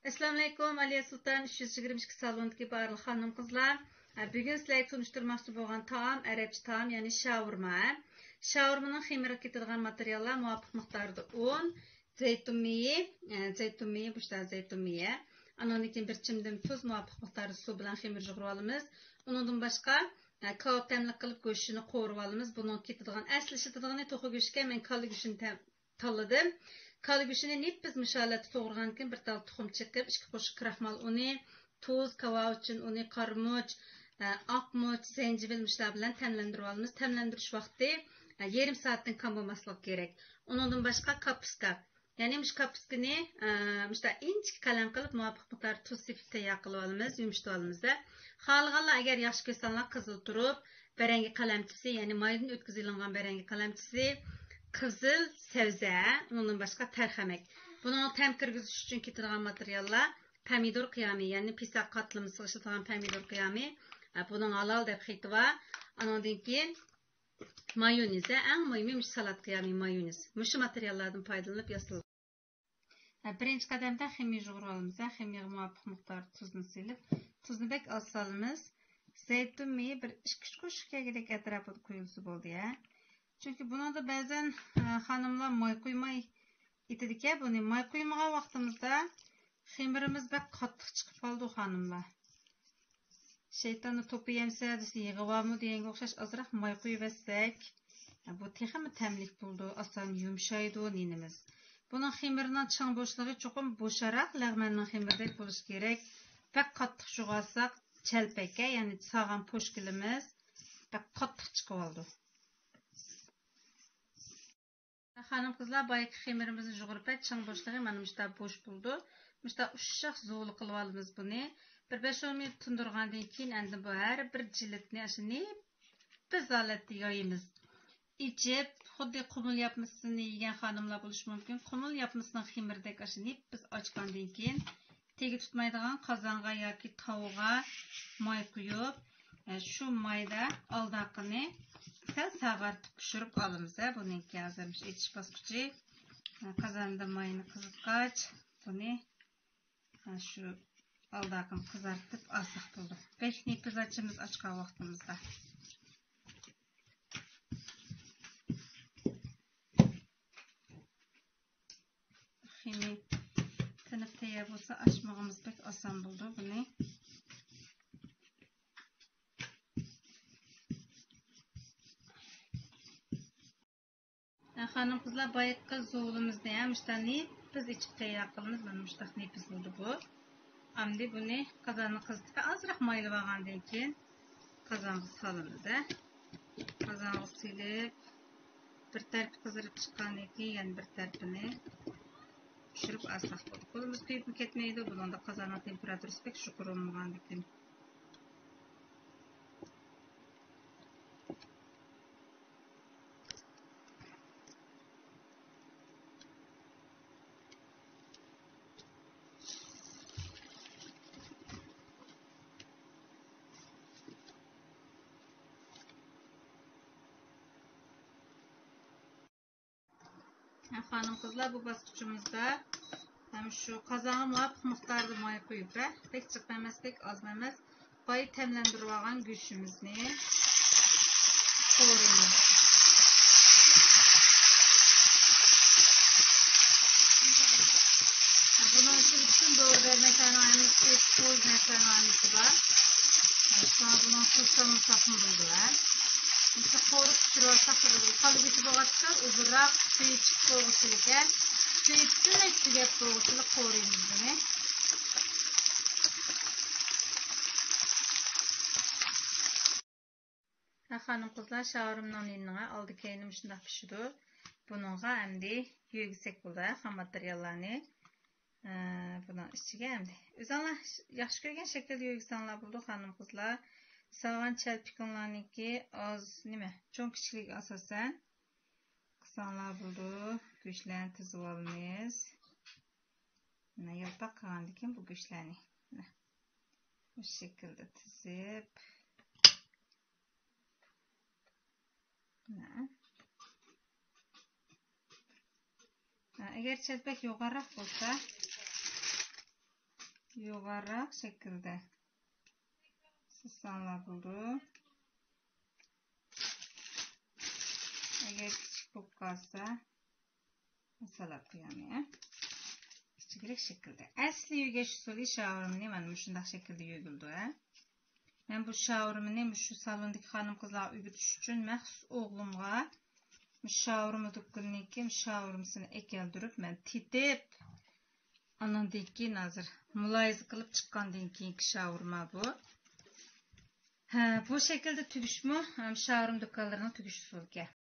Assalamu alaykum, Aliya Sultan 322 salondagi barliq xanım qizlar. Bugun sizlarga tunishtirmoqchi bo'lgan taom arabcha taom, ya'ni shaurma. Shaurmaning xamiriga ketadigan materiallar muvofiq miqdorda un, zaytun meyi, bushda zaytun meyi. Andan keyin bir chimdim tuz, muvofiq miqdorda suv bilan xamir yig'ib olamiz. Undan boshqa kebab tamliq qilib go'shtini qo'rib olamiz. Buning ketadigan asli ishlatadigan to'qi go'shtga men kalla go'shtini tanladim. Kala go'shtini nippiz musholatda to'g'ragan keyin bir tal tuxum chiqib, 2 qoshiq kraxmal uni, tuz, kebab uchun uni, qarmuch, oqmuch, zanjibil mushlar bilan tamlantirib olamiz. Tamlantirish vaqti yarim soatdan kam bo'lmasligi kerak. Undan boshqa kapuska. Ya'ni mush kapuskani mushta inchik qalam qilib muvofiq miqdor tuz sepib tayyor qilib olamiz, yumshatib olamiz. Xohlaganlar agar yaxshi ko'rsanlar qizil turib, barangi qalamchisi, ya'ni maydan o'tkazilgan barangi qalamchisi, qizil sebze, bundan başqa tarxamak. Bunun tam kirgizish uchun ketadigan materiallar pomidor qiyami, ya'ni pisoq qatlamasi ishlatgan pomidor qiyami. Bunun halal deb xiti var. Andan keyin mayonez, eng muhimi salat qiyami mayonez. Mushu materiallardan foydalanib yasaladi. Birinchi qadamda xamir yig'ib olamiz. Xamirga muvofiq miqdor tuzni silib, tuzni bek oz solamiz. Zaytun meyi bir 2-3 qoshiq kegidek atrofida qo'yilsa bo'ldi ya. Çünkü buna da bazen hanımlar may koymay itidik. Bunu may koymağa vaktimizde xemirimiz bek qattiq chiqib qoldi hanımlar. Şeytanı topu yemse dese yig'avamı deganga o'xshash azroq may qo'yib etsak, bu texmi tamlik bo'ldi, oson yumshaydi ninimiz. Bunun xemirining chang bo'shligi cho'qim bo'sharoq lag'manning xemirdek bo'lishi kerak. Bek qattiq jug'alsak chalpakka, ya'ni sog'an po'shkilimiz bek qattiq chiqib oldi. Hanım kızlar bayki xemirimizni jug'urib chang bo'shligi mana bushda bo'sh bo'ldi. Bushda ushshoq zo'li qilib olamiz buni. Bir 5-10 minut tindirgandan keyin endi bu har bir jilitni ashuni biz holatda yoyimiz. İchib, xuddi qumul yapmasini yegan xonimlar bo'lishi mumkin. Qumul yapmasini xemirdek ashuni biz ochgandan keyin tegi tutmaydigan qozonga yoki tovuga may quyib, shu mayda aldaqini sağartıp pişirip alımız. Bununki hazırmış etiş basqıcı. Kazanda mayını kızıtkaç. Bunu şu aldaqını kızartıp alsaq buldu. Bekni biz açımız açqa vaxtımızda. Ximi tınıp teyar bolsa açmağımız pek asan buldu. Bunu hanım kızlar bayıqqa zoğulumuzda ya müştani biz içib tayyor qilamiz. Mana müştaq nepiz bo'ldi bu. Amdi buni qozonni qizitib azroq mayli olgandan keyin qozonga solamiz. Qozonga silib bir taraf qizarib chiqqandan keyin yana bir tarafini pishirib olsak bo'ldi. Qo'limiz kuyib ketmaydi. Bunda qozonning temperaturasi pek yuqori bo'lmagandan keyin hanım kızlar bu basqıçımızda hem şu kazana muvafiq miqdorda may qo'yib, pek chiq emas, pek oz emas, boy tamlantirib olgan go'shtimizni qo'raymiz. Bunun için bütün doğru vermeklerimiz, tuz vermeklerimiz var. Sonra bunun tuzlarını sakın buldular. İşte qo'rib pishirib qolib ketib bo'lsa uzunroq suvi chiqib qo'yg'usiga suvi butunlay tugab qo'yg'usiga qo'raymiz buni. Hanım kızlar shaurmaning ninga oldi keyin shunday pishdi. Buningga endi yegsak bo'ldi ham materiallarni. Bunun ichiga endi o'zinglar yaxshi ko'rgan shaklda yegsanglar bo'ldi hanım kızlar. Sağan çelpikonlarniki az nime? Çok kichiklik asosan qisonlar bo'ldi. Go'shtlarni tizib olamiz. Mana yalpaq qilgandan keyin bu go'shtlarni bu shaklda tizib agar chelpak yo'g'onroq bo'lsa yuvarlak şekilde sızsanlar buldu. Eğer küçük bu kalsa mesela koyamıyorum. Küçük şekilde. Asli yügeç usulü şavurumunu ben şundak şekilde yügüldü. Ben bu şavurumunu şu salondaki hanım kızlar ügütüş için məxsus oğlumğa şavurumu dükkanındaki şavurumsunu ekeldirip ben titip anandaki nazır mulayızı kılıp çıkkandan keyinki şavurma bu. Bu şekilde tügüşmü şavurum dükkanlarının tügüş usulü.